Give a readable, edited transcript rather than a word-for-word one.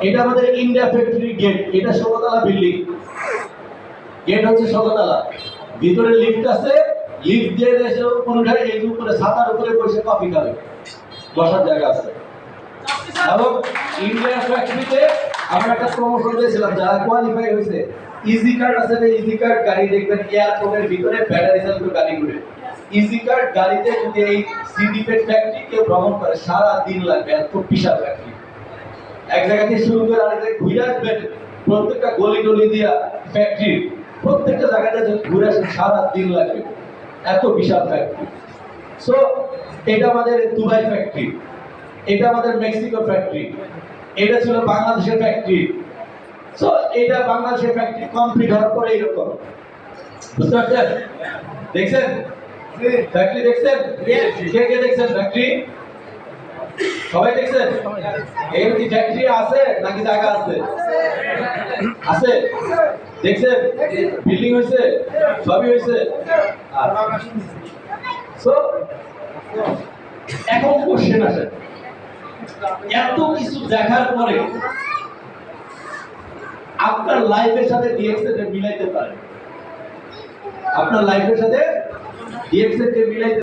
এটা আমাদের India factory gate, এটা 16 তলা বিল্ডিং, গেট হচ্ছে 16 তলা, ভিতরে লিফট আছে, লিফট দিয়ে এসে কোনটায় এই উপরে ছাতার উপরে বসে কফি খাবে, বসার জায়গা আছে। এবং ইন্ডিয়া ফ্যাক্টরিতে আমরা একটা প্রমোশন দিয়েছিলাম, যারা কোয়ালিফাই হয়েছে ইজি কার্ড আছে না, ইজি কার্ড গাড়ি দেখবেন এয়ারপোর্টের ভিতরে ব্যাটারি চালিত গাড়ি ঘুরে, ইজি কার্ড গাড়িতে যদি এই সিডিপেট ফ্যাক্টরি কেউ ভ্রমণ করে সারা দিন লাগবে, এত বিশাল ফ্যাক্টরি। এক জায়গা থেকে শুরু করে আরেক জায়গায় ঘুরে আসবেন, প্রত্যেকটা গলি টলি দিয়া ফ্যাক্টরি, প্রত্যেকটা জায়গাটা যদি ঘুরে আসেন সারা দিন লাগবে, এত বিশাল ফ্যাক্টরি। সো এটা আমাদের দুবাই ফ্যাক্টরি, এটা আমাদের মেক্সিকো ফ্যাক্টরি, এটা ছিল বাংলাদেশের ফ্যাক্টরি। সো এটা বাংলাদেশের ফ্যাক্টরি কমপ্লিট হওয়ার পরে এরকম, বুঝতে পারছেন? দেখছেন ফ্যাক্টরি, দেখছেন কে কে দেখছেন ফ্যাক্টরি? সবাই দেখছেন? এই কি ফ্যাক্টরি আছে নাকি জায়গা আছে? আছে, দেখছেন বিল্ডিং হয়েছে, সবই হয়েছে। সো এখন কোশ্চেন আসে, এত কিছু দেখার পরে আপনার লাইফের সাথে ডিএক্সএল মিলাইতে পারে, আপনার লাইফের সাথে ডিএক্সএল মিলাইতে